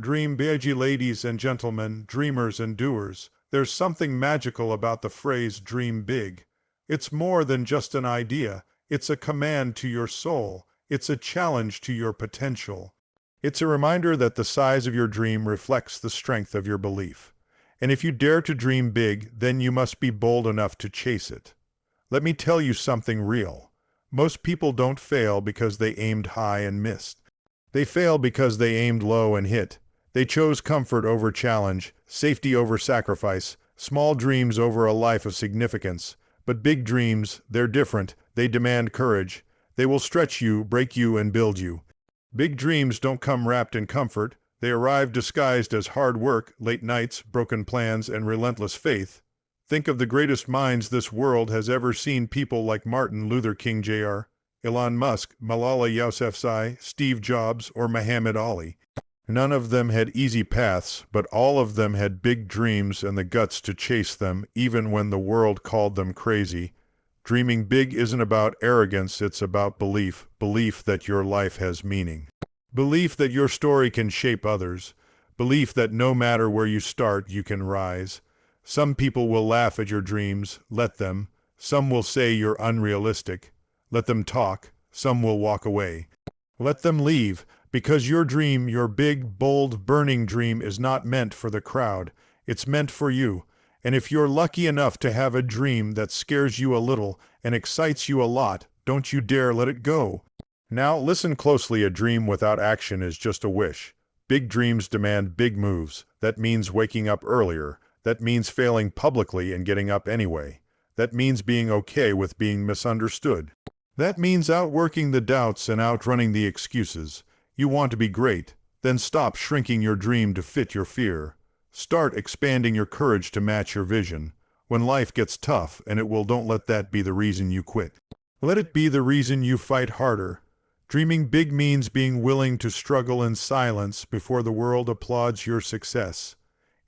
Dream big, ladies and gentlemen, dreamers and doers. There's something magical about the phrase dream big. It's more than just an idea. It's a command to your soul. It's a challenge to your potential. It's a reminder that the size of your dream reflects the strength of your belief. And if you dare to dream big, then you must be bold enough to chase it. Let me tell you something real. Most people don't fail because they aimed high and missed. They fail because they aimed low and hit. They chose comfort over challenge, safety over sacrifice, small dreams over a life of significance. But big dreams, they're different. They demand courage. They will stretch you, break you, and build you. Big dreams don't come wrapped in comfort. They arrive disguised as hard work, late nights, broken plans, and relentless faith. Think of the greatest minds this world has ever seen, people like Martin Luther King Jr., Elon Musk, Malala Yousafzai, Steve Jobs, or Muhammad Ali. None of them had easy paths, but all of them had big dreams and the guts to chase them, even when the world called them crazy. Dreaming big isn't about arrogance, it's about belief. Belief that your life has meaning. Belief that your story can shape others. Belief that no matter where you start, you can rise. Some people will laugh at your dreams. Let them. Some will say you're unrealistic. Let them talk. Some will walk away. Let them leave, because your dream, your big, bold, burning dream, is not meant for the crowd. It's meant for you. And if you're lucky enough to have a dream that scares you a little and excites you a lot, don't you dare let it go. Now listen closely. A dream without action is just a wish. Big dreams demand big moves. That means waking up earlier. That means failing publicly and getting up anyway. That means being okay with being misunderstood. That means outworking the doubts and outrunning the excuses. You want to be great? Then stop shrinking your dream to fit your fear. Start expanding your courage to match your vision. When life gets tough, and it will, don't let that be the reason you quit. Let it be the reason you fight harder. Dreaming big means being willing to struggle in silence before the world applauds your success.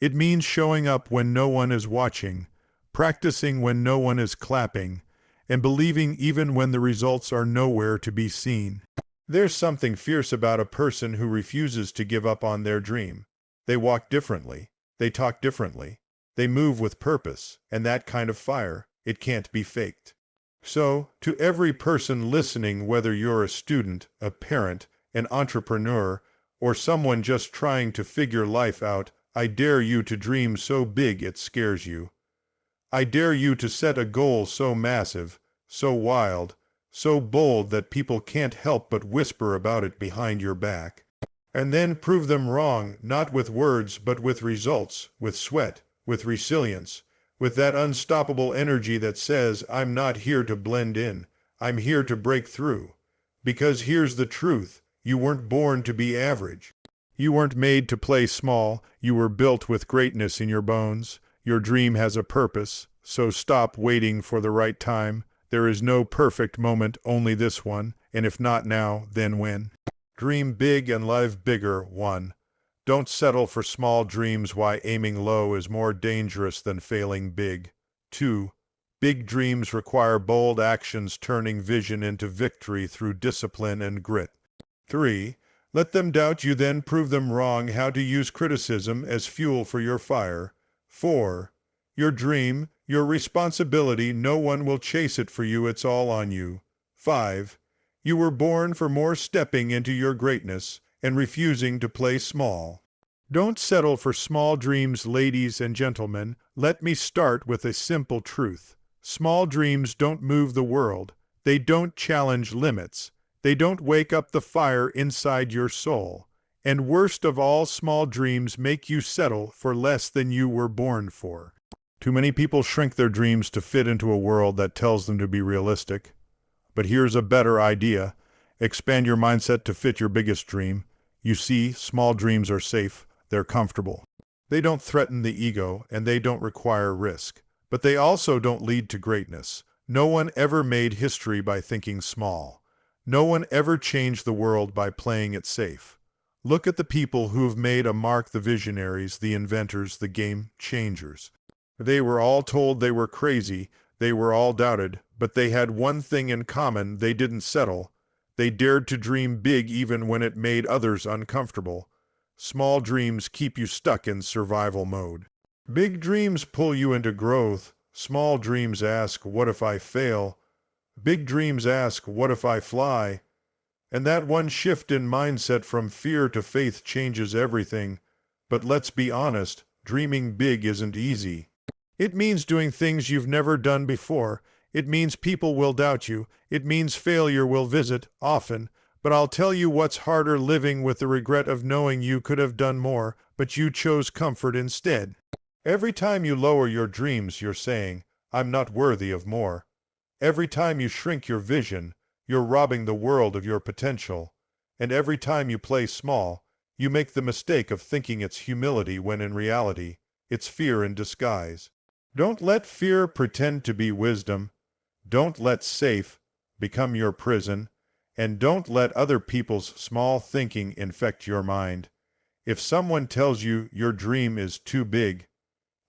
It means showing up when no one is watching, practicing when no one is clapping, and believing even when the results are nowhere to be seen. There's something fierce about a person who refuses to give up on their dream. They walk differently. They talk differently. They move with purpose, and that kind of fire, it can't be faked. So, to every person listening, whether you're a student, a parent, an entrepreneur, or someone just trying to figure life out, I dare you to dream so big it scares you. I dare you to set a goal so massive, so wild, so bold that people can't help but whisper about it behind your back. And then prove them wrong, not with words, but with results, with sweat, with resilience, with that unstoppable energy that says, I'm not here to blend in, I'm here to break through. Because here's the truth, you weren't born to be average. You weren't made to play small, you were built with greatness in your bones. Your dream has a purpose, so stop waiting for the right time. There is no perfect moment, only this one, and if not now, then when? Dream big and live bigger. 1. Don't settle for small dreams. Why aiming low is more dangerous than failing big. 2. Big dreams require bold actions, turning vision into victory through discipline and grit. 3. Let them doubt you, then prove them wrong. How to use criticism as fuel for your fire. 4. Your dream, your responsibility, no one will chase it for you, it's all on you. 5. You were born for more, stepping into your greatness and refusing to play small. Don't settle for small dreams, ladies and gentlemen. Let me start with a simple truth. Small dreams don't move the world. They don't challenge limits. They don't wake up the fire inside your soul. And worst of all, small dreams make you settle for less than you were born for. Too many people shrink their dreams to fit into a world that tells them to be realistic. But here's a better idea. Expand your mindset to fit your biggest dream. You see, small dreams are safe. They're comfortable. They don't threaten the ego, and they don't require risk. But they also don't lead to greatness. No one ever made history by thinking small. No one ever changed the world by playing it safe. Look at the people who've made a mark, the visionaries, the inventors, the game changers. They were all told they were crazy. They were all doubted, but they had one thing in common: they didn't settle. They dared to dream big even when it made others uncomfortable. Small dreams keep you stuck in survival mode. Big dreams pull you into growth. Small dreams ask, what if I fail? Big dreams ask, what if I fly? And that one shift in mindset from fear to faith changes everything. But let's be honest, dreaming big isn't easy. It means doing things you've never done before. It means people will doubt you. It means failure will visit, often. But I'll tell you what's harder: living with the regret of knowing you could have done more, but you chose comfort instead. Every time you lower your dreams, you're saying, I'm not worthy of more. Every time you shrink your vision, you're robbing the world of your potential. And every time you play small, you make the mistake of thinking it's humility when in reality, it's fear in disguise. Don't let fear pretend to be wisdom. Don't let safe become your prison. And don't let other people's small thinking infect your mind. If someone tells you your dream is too big,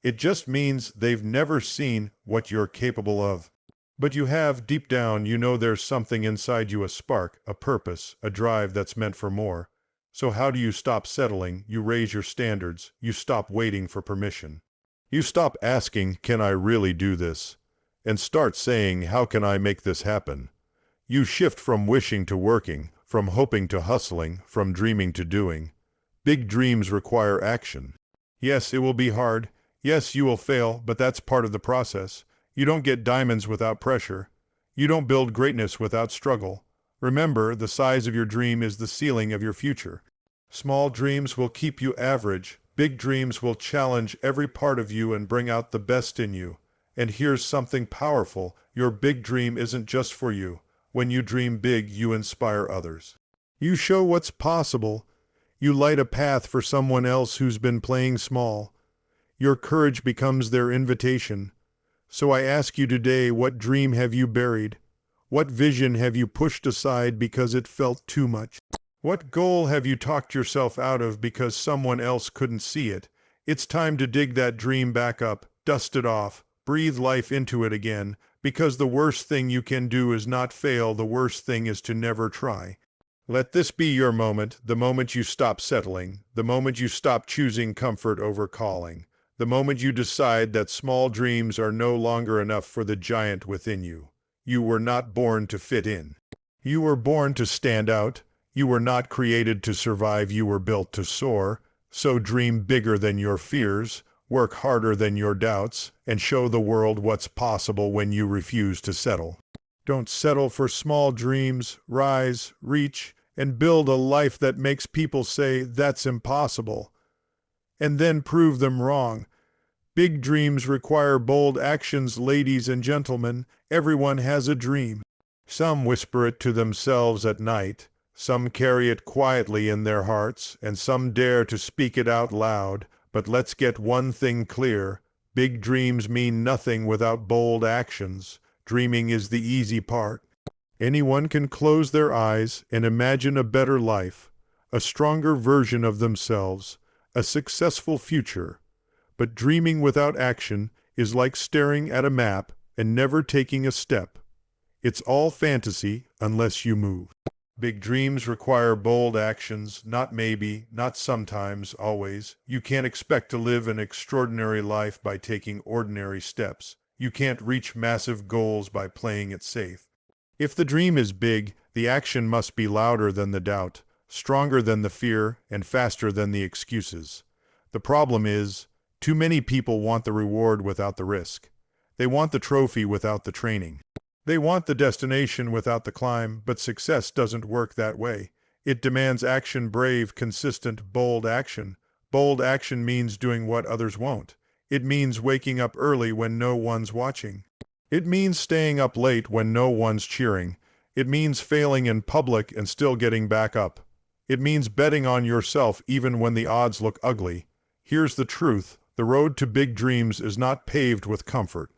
it just means they've never seen what you're capable of. But you have, deep down, you know there's something inside you, a spark, a purpose, a drive that's meant for more. So how do you stop settling? You raise your standards. You stop waiting for permission. You stop asking, can I really do this? And start saying, how can I make this happen? You shift from wishing to working, from hoping to hustling, from dreaming to doing. Big dreams require action. Yes, it will be hard. Yes, you will fail, but that's part of the process. You don't get diamonds without pressure. You don't build greatness without struggle. Remember, the size of your dream is the ceiling of your future. Small dreams will keep you average. Big dreams will challenge every part of you and bring out the best in you. And here's something powerful. Your big dream isn't just for you. When you dream big, you inspire others. You show what's possible. You light a path for someone else who's been playing small. Your courage becomes their invitation. So I ask you today, what dream have you buried? What vision have you pushed aside because it felt too much? What goal have you talked yourself out of because someone else couldn't see it? It's time to dig that dream back up, dust it off, breathe life into it again, because the worst thing you can do is not fail. The worst thing is to never try. Let this be your moment, the moment you stop settling, the moment you stop choosing comfort over calling. The moment you decide that small dreams are no longer enough for the giant within you. You were not born to fit in. You were born to stand out. You were not created to survive. You were built to soar. So dream bigger than your fears, work harder than your doubts, and show the world what's possible when you refuse to settle. Don't settle for small dreams. Rise, reach, and build a life that makes people say, that's impossible. And then prove them wrong. Big dreams require bold actions, ladies and gentlemen. Everyone has a dream. Some whisper it to themselves at night. Some carry it quietly in their hearts, and some dare to speak it out loud. But let's get one thing clear. Big dreams mean nothing without bold actions. Dreaming is the easy part. Anyone can close their eyes and imagine a better life, a stronger version of themselves, a successful future. But dreaming without action is like staring at a map and never taking a step. It's all fantasy unless you move. Big dreams require bold actions, not maybe, not sometimes, always. You can't expect to live an extraordinary life by taking ordinary steps. You can't reach massive goals by playing it safe. If the dream is big, the action must be louder than the doubt, stronger than the fear, and faster than the excuses. The problem is, too many people want the reward without the risk. They want the trophy without the training. They want the destination without the climb, but success doesn't work that way. It demands action, brave, consistent, bold action. Bold action means doing what others won't. It means waking up early when no one's watching. It means staying up late when no one's cheering. It means failing in public and still getting back up. It means betting on yourself even when the odds look ugly. Here's the truth. The road to big dreams is not paved with comfort.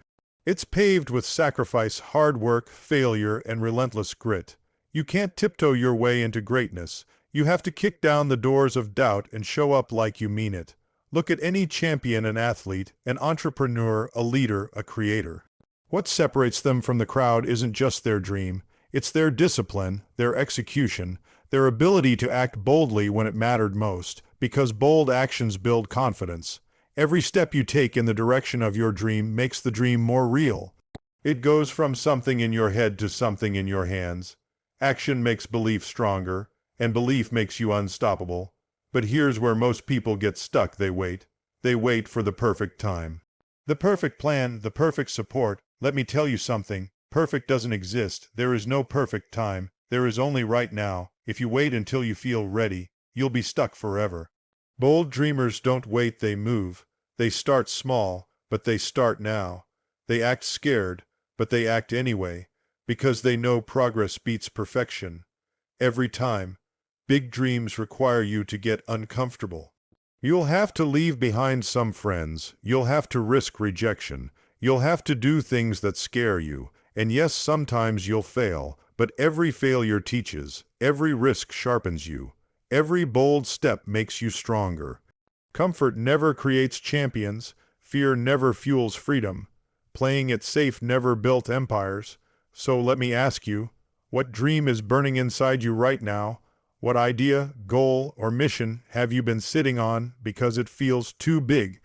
It's paved with sacrifice, hard work, failure, and relentless grit. You can't tiptoe your way into greatness. You have to kick down the doors of doubt and show up like you mean it. Look at any champion, an athlete, an entrepreneur, a leader, a creator. What separates them from the crowd isn't just their dream. It's their discipline, their execution, their ability to act boldly when it mattered most, because bold actions build confidence. Every step you take in the direction of your dream makes the dream more real. It goes from something in your head to something in your hands. Action makes belief stronger, and belief makes you unstoppable. But here's where most people get stuck. They wait. They wait for the perfect time. The perfect plan, the perfect support. Let me tell you something. Perfect doesn't exist. There is no perfect time. There is only right now. If you wait until you feel ready, you'll be stuck forever. Bold dreamers don't wait, they move. They start small, but they start now. They act scared, but they act anyway, because they know progress beats perfection. Every time. Big dreams require you to get uncomfortable. You'll have to leave behind some friends. You'll have to risk rejection. You'll have to do things that scare you. And yes, sometimes you'll fail, but every failure teaches. Every risk sharpens you. Every bold step makes you stronger. Comfort never creates champions. Fear never fuels freedom. Playing it safe never built empires. So let me ask you, what dream is burning inside you right now? What idea, goal, or mission have you been sitting on because it feels too big?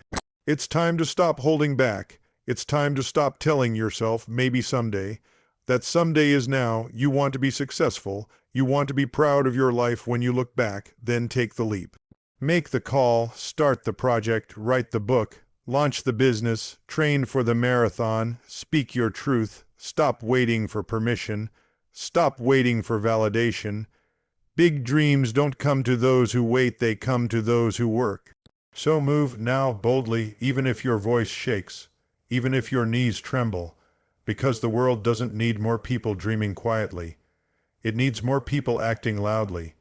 It's time to stop holding back. It's time to stop telling yourself, maybe someday. That someday is now. You want to be successful. You want to be proud of your life when you look back. Then take the leap. Make the call, start the project, write the book, launch the business, train for the marathon, speak your truth, stop waiting for permission, stop waiting for validation. Big dreams don't come to those who wait, they come to those who work. So move now boldly, even if your voice shakes, even if your knees tremble, because the world doesn't need more people dreaming quietly. It needs more people acting loudly.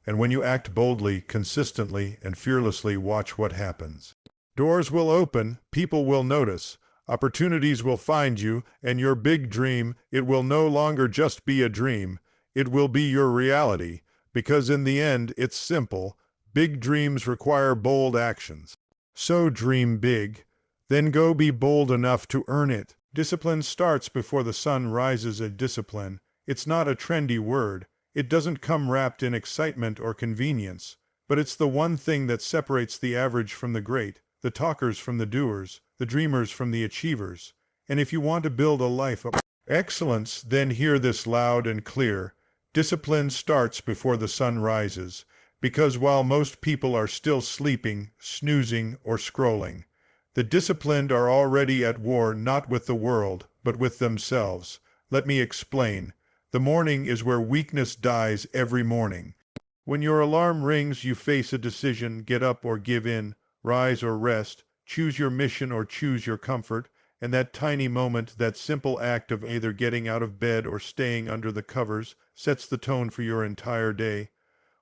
And when you act boldly, consistently, and fearlessly, watch what happens. Doors will open, people will notice, opportunities will find you, and your big dream, it will no longer just be a dream. It will be your reality. Because in the end, it's simple. Big dreams require bold actions. So dream big. Then go be bold enough to earn it. Discipline starts before the sun rises. A discipline. It's not a trendy word. It doesn't come wrapped in excitement or convenience. But it's the one thing that separates the average from the great, the talkers from the doers, the dreamers from the achievers. And if you want to build a life of excellence, then hear this loud and clear. Discipline starts before the sun rises, because while most people are still sleeping, snoozing, or scrolling, the disciplined are already at war not with the world, but with themselves. Let me explain. The morning is where weakness dies every morning. When your alarm rings, you face a decision: get up or give in, rise or rest, choose your mission or choose your comfort. And that tiny moment, that simple act of either getting out of bed or staying under the covers, sets the tone for your entire day.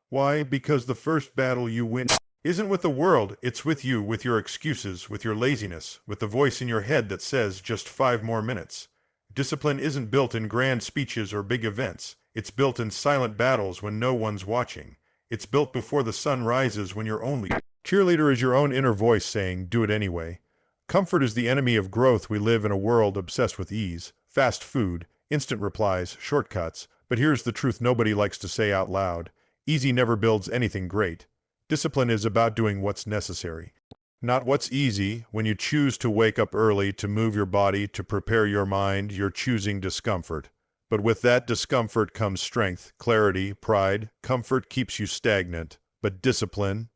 Why? Because the first battle you win isn't with the world, it's with you, with your excuses, with your laziness, with the voice in your head that says just 5 more minutes. Discipline isn't built in grand speeches or big events. It's built in silent battles when no one's watching. It's built before the sun rises, when your only cheerleader is your own inner voice saying, do it anyway. Comfort is the enemy of growth. We live in a world obsessed with ease, fast food, instant replies, shortcuts. But here's the truth nobody likes to say out loud. Easy never builds anything great. Discipline is about doing what's necessary, not what's easy. When you choose to wake up early, to move your body, to prepare your mind, you're choosing discomfort. But with that discomfort comes strength, clarity, pride. Comfort keeps you stagnant. But discipline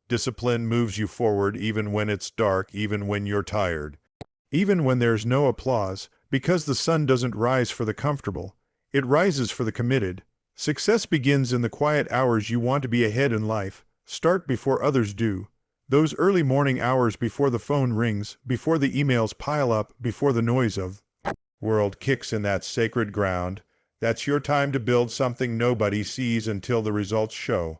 moves you forward even when it's dark, even when you're tired, even when there's no applause, because the sun doesn't rise for the comfortable. It rises for the committed. Success begins in the quiet hours. You want to be ahead in life. Start before others do. Those early morning hours before the phone rings, before the emails pile up, before the noise of world kicks in that sacred ground. That's your time to build something nobody sees until the results show.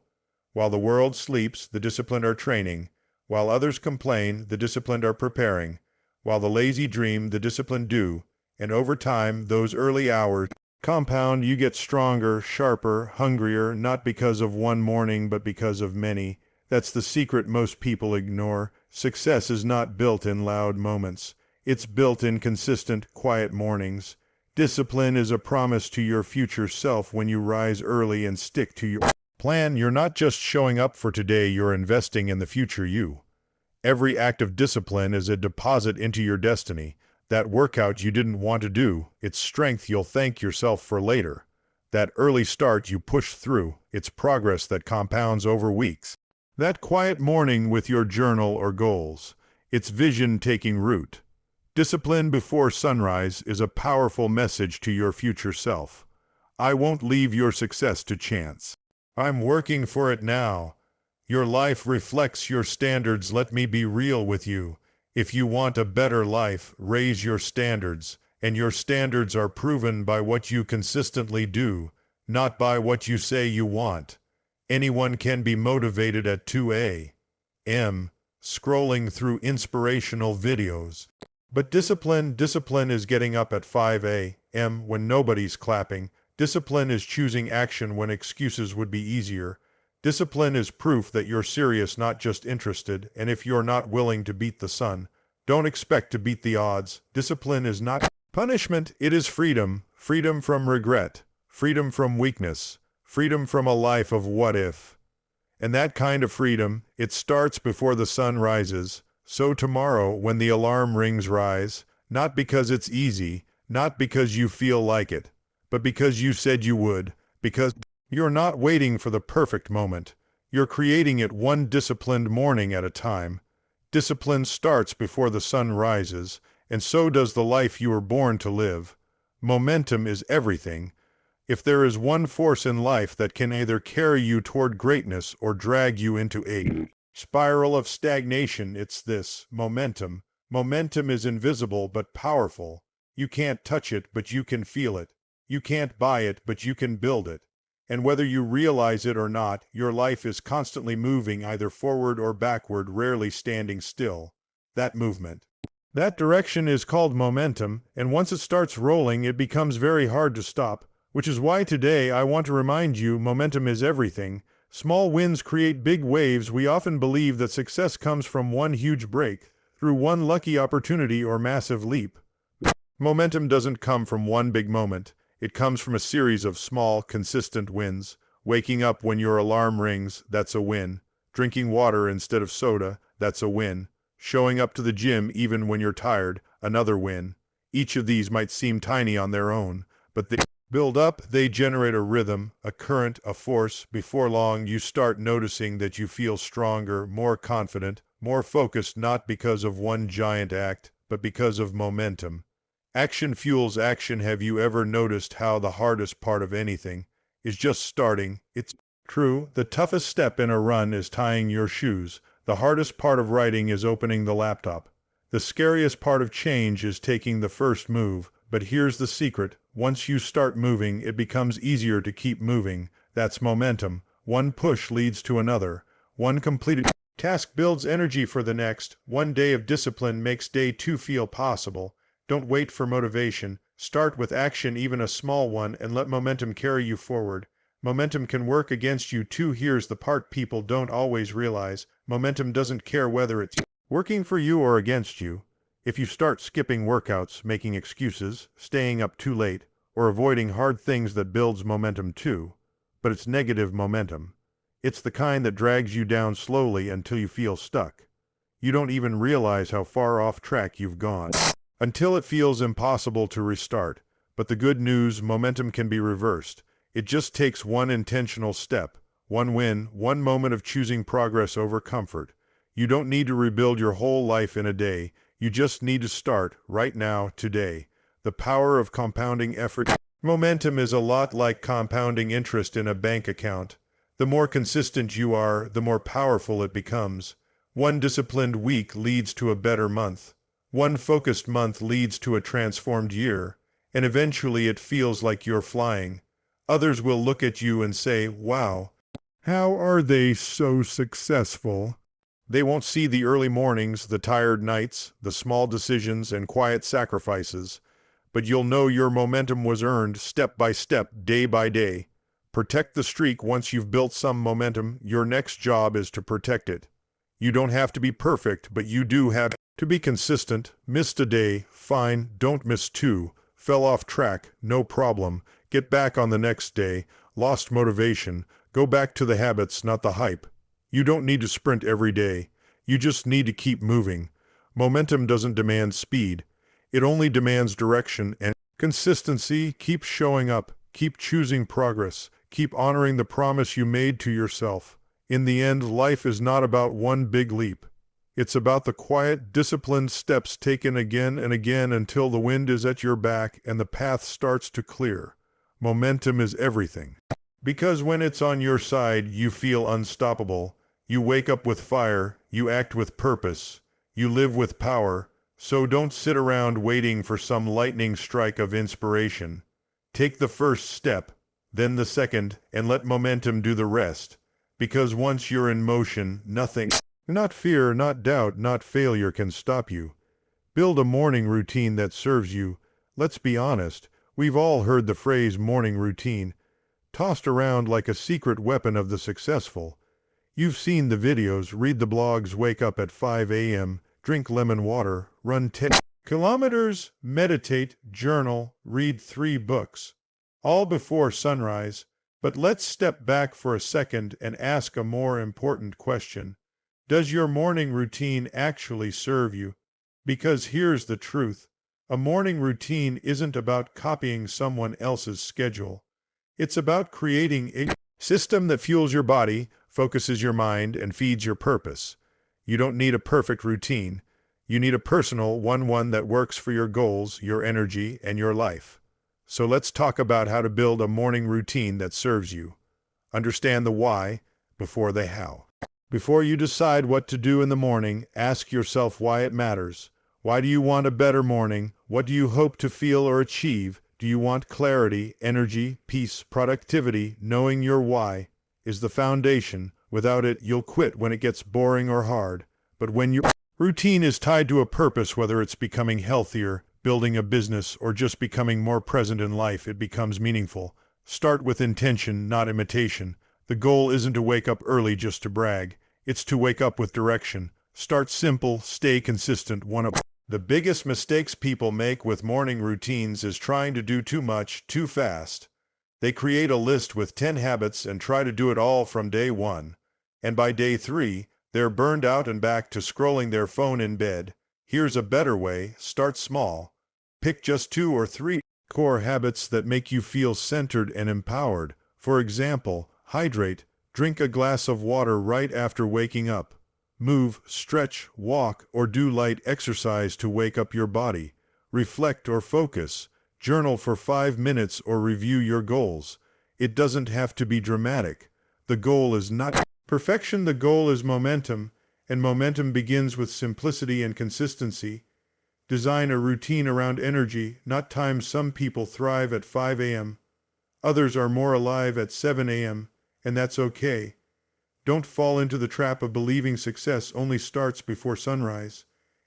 While the world sleeps, the disciplined are training. While others complain, the disciplined are preparing. While the lazy dream, the disciplined do. And over time, those early hours compound. You get stronger, sharper, hungrier, not because of one morning, but because of many. That's the secret most people ignore. Success is not built in loud moments. It's built in consistent, quiet mornings. Discipline is a promise to your future self when you rise early and stick to your Plan, you're not just showing up for today, you're investing in the future you. Every act of discipline is a deposit into your destiny. That workout you didn't want to do, it's strength you'll thank yourself for later. That early start you push through, it's progress that compounds over weeks. That quiet morning with your journal or goals, it's vision taking root. Discipline before sunrise is a powerful message to your future self. I won't leave your success to chance. I'm working for it now. Your life reflects your standards. Let me be real with you. If you want a better life, raise your standards, and your standards are proven by what you consistently do, not by what you say you want. Anyone can be motivated at 2 a.m. scrolling through inspirational videos. But discipline is getting up at 5 a.m. when nobody's clapping. Discipline is choosing action when excuses would be easier. Discipline is proof that you're serious, not just interested, and if you're not willing to beat the sun, don't expect to beat the odds. Discipline is not punishment, it is freedom. Freedom from regret, freedom from weakness, freedom from a life of what if. And that kind of freedom, it starts before the sun rises. So tomorrow, when the alarm rings, rise, not because it's easy, not because you feel like it, but because you said you would, because you're not waiting for the perfect moment. You're creating it one disciplined morning at a time. Discipline starts before the sun rises, and so does the life you were born to live. Momentum is everything. If there is one force in life that can either carry you toward greatness or drag you into a spiral of stagnation, it's this: momentum. Momentum is invisible but powerful. You can't touch it, but you can feel it. You can't buy it, but you can build it. And whether you realize it or not, your life is constantly moving either forward or backward, rarely standing still. That movement, that direction is called momentum, and once it starts rolling, it becomes very hard to stop, which is why today I want to remind you momentum is everything. Small wins create big waves. We often believe that success comes from one huge break, through one lucky opportunity or massive leap. Momentum doesn't come from one big moment. It comes from a series of small, consistent wins. Waking up when your alarm rings, that's a win. Drinking water instead of soda, that's a win. Showing up to the gym even when you're tired, another win. Each of these might seem tiny on their own, but they build up, they generate a rhythm, a current, a force. Before long, you start noticing that you feel stronger, more confident, more focused, not because of one giant act, but because of momentum. Action fuels action. Have you ever noticed how the hardest part of anything is just starting? It's true. The toughest step in a run is tying your shoes. The hardest part of writing is opening the laptop. The scariest part of change is taking the first move. But here's the secret. Once you start moving, it becomes easier to keep moving. That's momentum. One push leads to another. One completed task builds energy for the next. One day of discipline makes day 2 feel possible. Don't wait for motivation. Start with action, even a small one, and let momentum carry you forward. Momentum can work against you too. Here's the part people don't always realize. Momentum doesn't care whether it's working for you or against you. If you start skipping workouts, making excuses, staying up too late, or avoiding hard things, that builds momentum too. But it's negative momentum. It's the kind that drags you down slowly until you feel stuck. You don't even realize how far off track you've gone, until it feels impossible to restart. But the good news, momentum can be reversed. It just takes one intentional step, one win, one moment of choosing progress over comfort. You don't need to rebuild your whole life in a day. You just need to start, right now, today. The power of compounding effort. Momentum is a lot like compounding interest in a bank account. The more consistent you are, the more powerful it becomes. One disciplined week leads to a better month. One focused month leads to a transformed year. And eventually it feels like you're flying. Others will look at you and say, "Wow, how are they so successful?" They won't see the early mornings, the tired nights, the small decisions and quiet sacrifices. But you'll know your momentum was earned step by step, day by day. Protect the streak. Once you've built some momentum, your next job is to protect it. You don't have to be perfect, but you do have to be consistent. Missed a day, fine, don't miss 2. Fell off track, no problem. Get back on the next day. Lost motivation, Go back to the habits, not the hype. You don't need to sprint every day. You just need to keep moving. Momentum doesn't demand speed. It only demands direction and consistency. Keep showing up. Keep choosing progress. Keep honoring the promise you made to yourself. In the end, life is not about one big leap. It's about the quiet, disciplined steps taken again and again until the wind is at your back and the path starts to clear. Momentum is everything. Because when it's on your side, you feel unstoppable. You wake up with fire. You act with purpose. You live with power. So don't sit around waiting for some lightning strike of inspiration. Take the first step, then the second, and let momentum do the rest. Because once you're in motion, nothing, not fear, not doubt, not failure can stop you. Build a morning routine that serves you. Let's be honest, we've all heard the phrase morning routine, tossed around like a secret weapon of the successful. You've seen the videos, read the blogs, wake up at 5 a.m., drink lemon water, run 10 kilometers, meditate, journal, read 3 books. All before sunrise. But let's step back for a second and ask a more important question. Does your morning routine actually serve you? Because here's the truth. A morning routine isn't about copying someone else's schedule. It's about creating a system that fuels your body, focuses your mind, and feeds your purpose. You don't need a perfect routine. You need a personal one that works for your goals, your energy, and your life. So let's talk about how to build a morning routine that serves you. Understand the why before the how. Before you decide what to do in the morning, ask yourself why it matters. Why do you want a better morning? What do you hope to feel or achieve? Do you want clarity, energy, peace, productivity? Knowing your why is the foundation. Without it, you'll quit when it gets boring or hard. But when your routine is tied to a purpose, whether it's becoming healthier, building a business, or just becoming more present in life, it becomes meaningful. Start with intention, not imitation. The goal isn't to wake up early just to brag. It's to wake up with direction. Start simple, stay consistent. One of the biggest mistakes people make with morning routines is trying to do too much, too fast. They create a list with 10 habits and try to do it all from day 1. And by day 3, they're burned out and back to scrolling their phone in bed. Here's a better way. Start small. Pick just 2 or 3 core habits that make you feel centered and empowered. For example, hydrate. Drink a glass of water right after waking up. Move, stretch, walk, or do light exercise to wake up your body. Reflect or focus. Journal for 5 minutes or review your goals. It doesn't have to be dramatic. The goal is not perfection. The goal is momentum. And momentum begins with simplicity and consistency. Design a routine around energy, not time. Some people thrive at 5 a.m. Others are more alive at 7 a.m., and that's okay. Don't fall into the trap of believing success only starts before sunrise.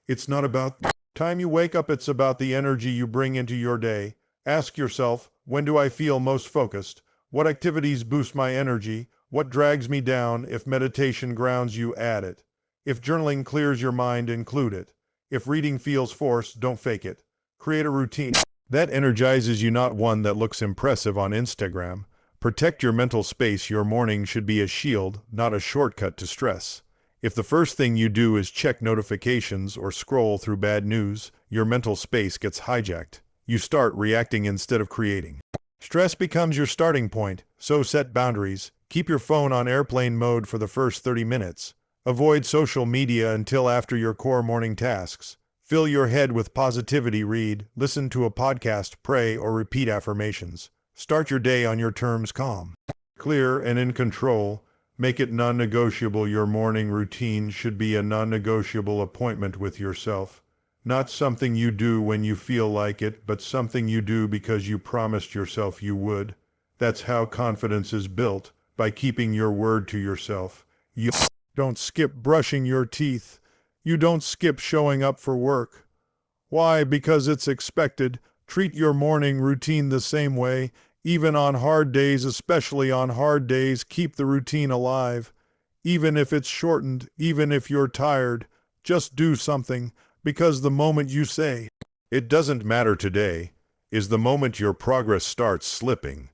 It's not about the time you wake up, it's about the energy you bring into your day. Ask yourself, when do I feel most focused? What activities boost my energy? What drags me down? If meditation grounds you, add it. If journaling clears your mind, include it. If reading feels forced, don't fake it. Create a routine that energizes you, not one that looks impressive on Instagram. Protect your mental space. Your morning should be a shield, not a shortcut to stress. If the first thing you do is check notifications or scroll through bad news, your mental space gets hijacked. You start reacting instead of creating. Stress becomes your starting point, so set boundaries. Keep your phone on airplane mode for the first 30 minutes. Avoid social media until after your core morning tasks. Fill your head with positivity. Read, listen to a podcast, pray, or repeat affirmations. Start your day on your terms, calm, clear, and in control. Make it non-negotiable. Your morning routine should be a non-negotiable appointment with yourself. Not something you do when you feel like it, but something you do because you promised yourself you would. That's how confidence is built, by keeping your word to yourself. You don't skip brushing your teeth. You don't skip showing up for work. Why? Because it's expected. Treat your morning routine the same way. Even on hard days, especially on hard days, keep the routine alive. Even if it's shortened, even if you're tired, just do something, because the moment you say, "It doesn't matter today," is the moment your progress starts slipping.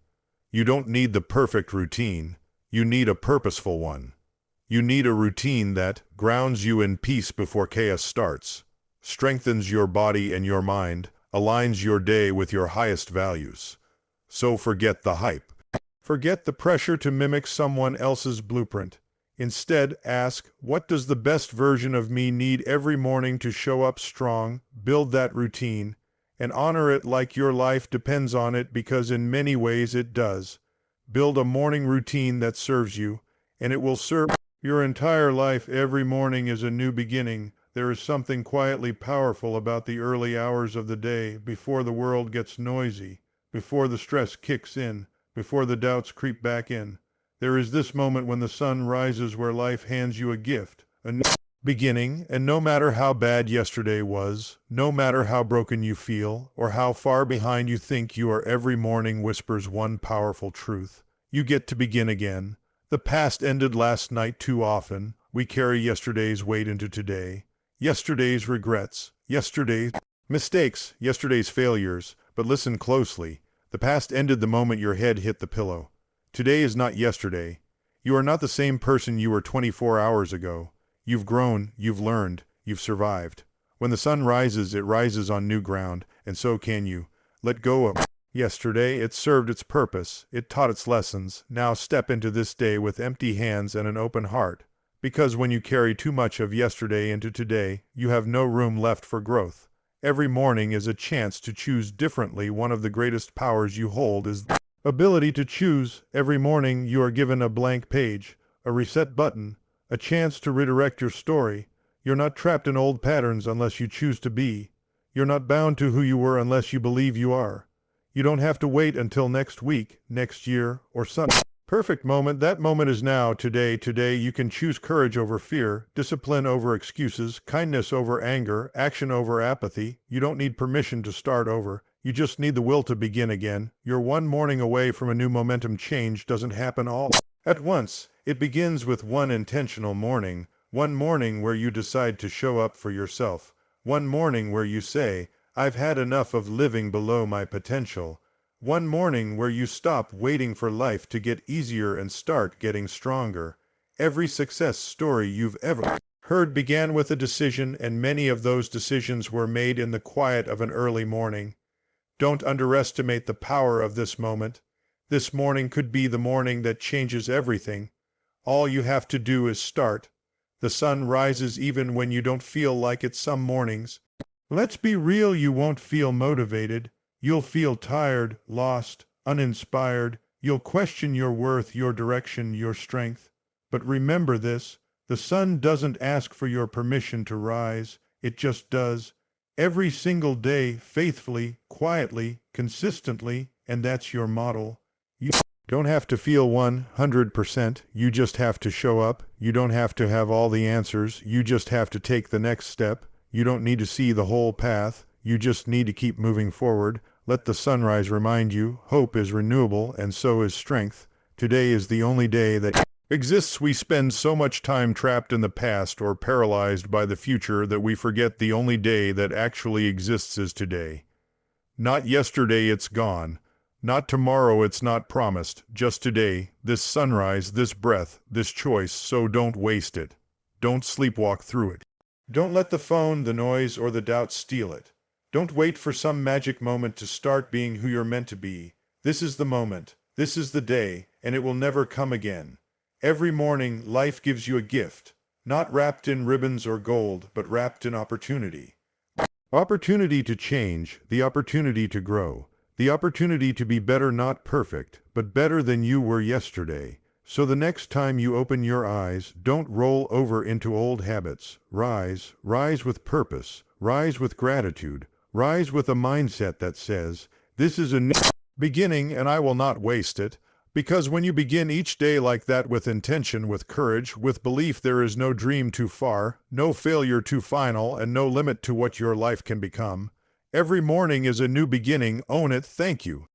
You don't need the perfect routine. You need a purposeful one. You need a routine that grounds you in peace before chaos starts, strengthens your body and your mind, aligns your day with your highest values. So forget the hype. Forget the pressure to mimic someone else's blueprint. Instead, ask, what does the best version of me need every morning to show up strong? Build that routine, and honor it like your life depends on it, because in many ways it does. Build a morning routine that serves you, and it will serve your entire life. Every morning is a new beginning. There is something quietly powerful about the early hours of the day, before the world gets noisy, before the stress kicks in, before the doubts creep back in. There is this moment when the sun rises, where life hands you a gift, a new beginning, and no matter how bad yesterday was, no matter how broken you feel, or how far behind you think you are, every morning whispers one powerful truth. You get to begin again. The past ended last night too often. We carry yesterday's weight into today. Yesterday's regrets, yesterday's mistakes, yesterday's failures. But listen closely. The past ended the moment your head hit the pillow. Today is not yesterday. You are not the same person you were 24 hours ago. You've grown, you've learned, you've survived. When the sun rises, it rises on new ground, and so can you. Let go of yesterday. It served its purpose. It taught its lessons. Now step into this day with empty hands and an open heart. Because when you carry too much of yesterday into today, you have no room left for growth. Every morning is a chance to choose differently. One of the greatest powers you hold is the ability to choose. Every morning you are given a blank page, a reset button, a chance to redirect your story. You're not trapped in old patterns unless you choose to be. You're not bound to who you were unless you believe you are. You don't have to wait until next week, next year, or some perfect moment. That moment is now, today. Today you can choose courage over fear, discipline over excuses, kindness over anger, action over apathy. You don't need permission to start over. You just need the will to begin again. You're one morning away from a new momentum. Change doesn't happen all at once. It begins with one intentional morning. One morning where you decide to show up for yourself. One morning where you say, I've had enough of living below my potential. One morning where you stop waiting for life to get easier and start getting stronger. Every success story you've ever heard began with a decision, and many of those decisions were made in the quiet of an early morning. Don't underestimate the power of this moment. This morning could be the morning that changes everything. All you have to do is start. The sun rises even when you don't feel like it some mornings. Let's be real, you won't feel motivated. You'll feel tired, lost, uninspired. You'll question your worth, your direction, your strength. But remember this, the sun doesn't ask for your permission to rise. It just does. Every single day, faithfully, quietly, consistently, and that's your model. You don't have to feel 100%. You just have to show up. You don't have to have all the answers. You just have to take the next step. You don't need to see the whole path. You just need to keep moving forward. Let the sunrise remind you, hope is renewable, and so is strength. Today is the only day that exists. We spend so much time trapped in the past or paralyzed by the future that we forget the only day that actually exists is today. Not yesterday, it's gone. Not tomorrow, it's not promised. Just today, this sunrise, this breath, this choice, so don't waste it. Don't sleepwalk through it. Don't let the phone, the noise, or the doubt steal it. Don't wait for some magic moment to start being who you're meant to be. This is the moment. This is the day, and it will never come again. Every morning, life gives you a gift, not wrapped in ribbons or gold, but wrapped in opportunity. Opportunity to change, the opportunity to grow, the opportunity to be better, not perfect, but better than you were yesterday. So the next time you open your eyes, don't roll over into old habits. Rise, rise with purpose, rise with gratitude, rise with a mindset that says, this is a new beginning and I will not waste it. Because when you begin each day like that, with intention, with courage, with belief, there is no dream too far, no failure too final, and no limit to what your life can become. Every morning is a new beginning. Own it. Thank you.